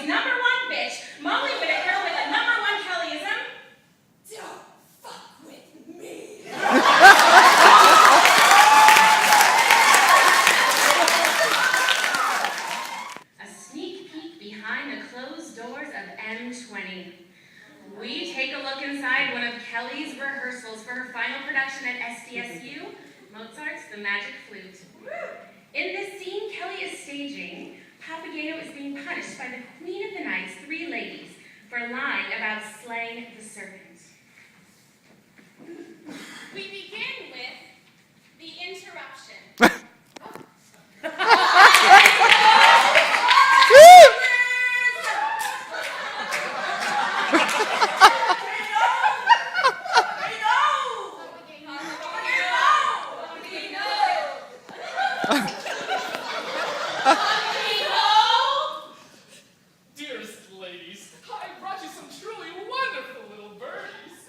Kelly's #1 bitch, Molly Whitaker, with a #1 Kellyism. Don't fuck with me. A sneak peek behind the closed doors of M20. We take a look inside one of Kelly's rehearsals for her final production at SDSU, Mozart's The Magic Flute. In this scene Kelly is staging, Papageno is being punished by the Queen of the Night's 3 ladies for lying about slaying the serpent. We begin with the interruption. Dearest ladies, I brought you some truly wonderful little birdies.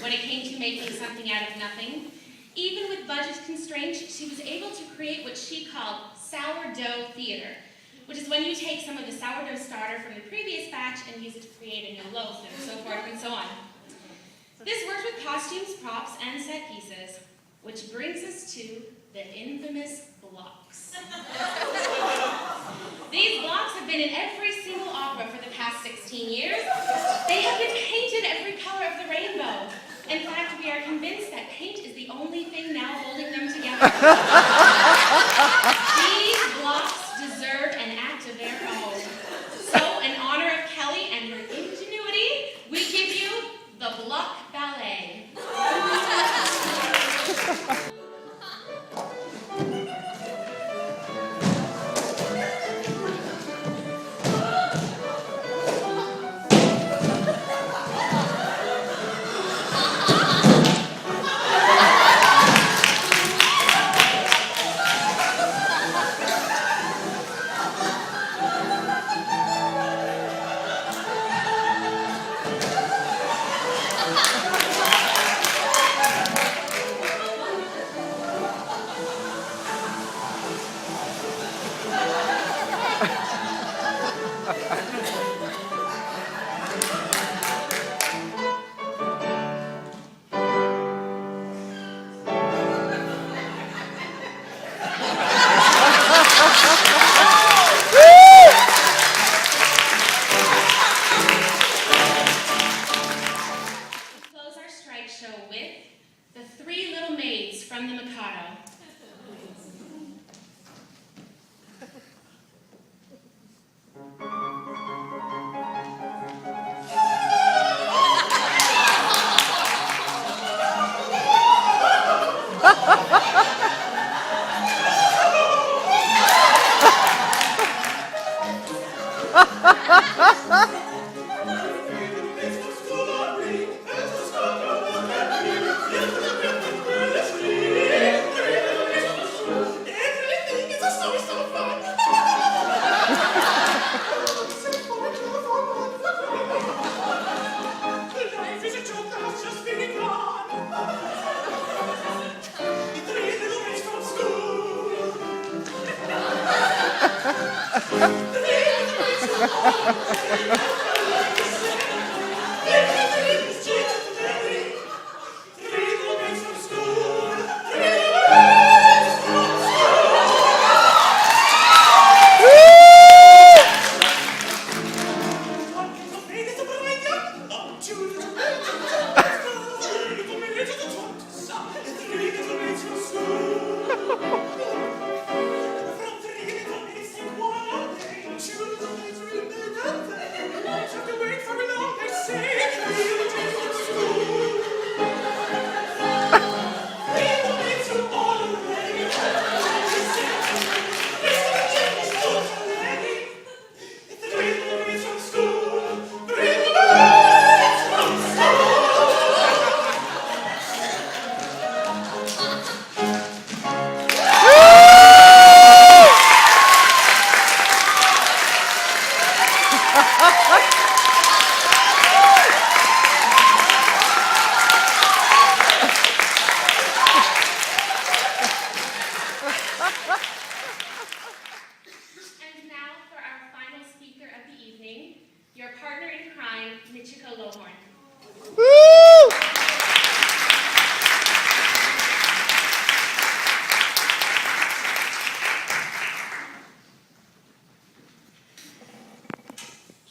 when it came to making something out of nothing. Even with budget constraints, she was able to create what she called sourdough theater, which is when you take some of the sourdough starter from the previous batch and use it to create a new loaf and so forth and so on. This worked with costumes, props, and set pieces, which brings us to the infamous blocks. These blocks have been in every single opera for the past 16 years. They have been painted every color of the rainbow. In fact, we are convinced that paint is the only thing now holding them together. These blocks deserve an act of their own. So, in honor of Kellie and her ingenuity, we give you the Block Ballet.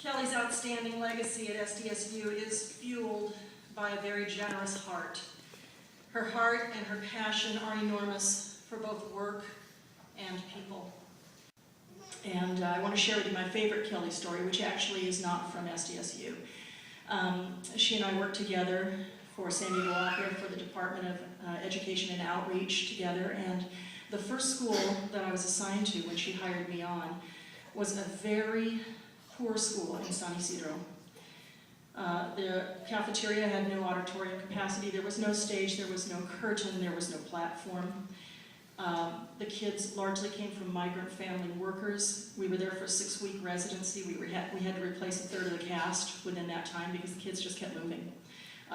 Kellie's outstanding legacy at SDSU is fueled by a very generous heart. Her heart and her passion are enormous for both work and people. And I want to share with you my favorite Kellie story, which actually is not from SDSU. She and I worked together for San Diego Opera for the Department of Education and Outreach together, and the first school that I was assigned to when she hired me on was a very poor school in San Isidro. The cafeteria had no auditorium capacity, there was no stage, there was no curtain, there was no platform. The kids largely came from migrant family workers. We were there for a 6-week residency. We had to replace a third of the cast within that time because the kids just kept moving.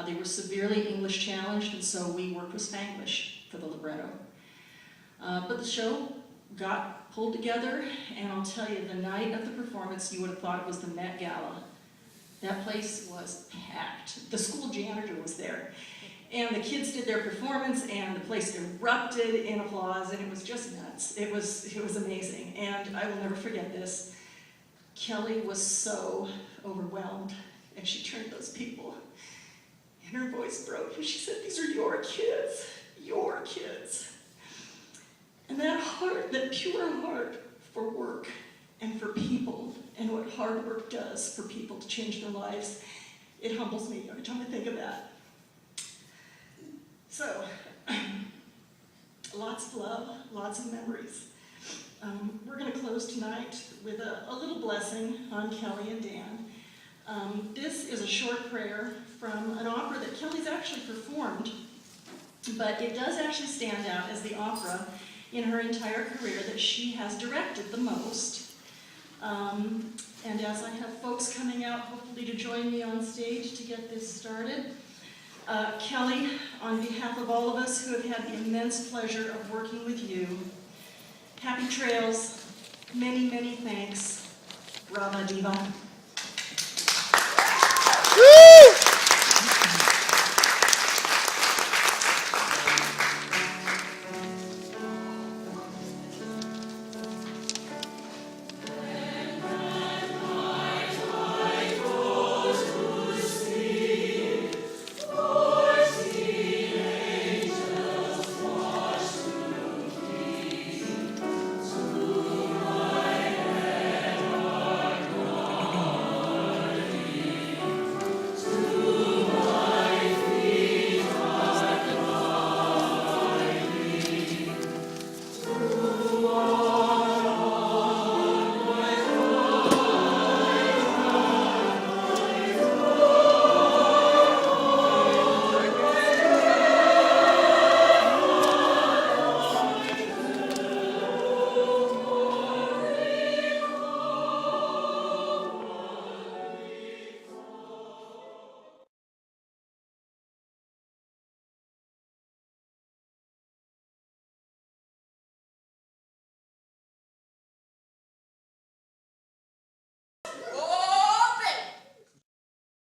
They were severely English challenged, and so we worked with Spanglish for the libretto. But the show got pulled together, and I'll tell you, the night of the performance, you would have thought it was the Met Gala. That place was packed. The school janitor was there. And the kids did their performance, and the place erupted in applause, and it was just nuts. It was amazing, and I will never forget this. Kellie was so overwhelmed, and she turned to those people, and her voice broke, and she said, "These are your kids, your kids." And that heart, that pure heart for work and for people, and what hard work does for people to change their lives, it humbles me every time I think of that. So, lots of love, lots of memories. We're going to close tonight with a little blessing on Kellie and Dan. This is a short prayer from an opera that Kellie's actually performed, but it does actually stand out as the opera in her entire career that she has directed the most. And as I have folks coming out, hopefully to join me on stage to get this started, Kellie, on behalf of all of us who have had the immense pleasure of working with you, happy trails, many, many thanks, Brava Diva.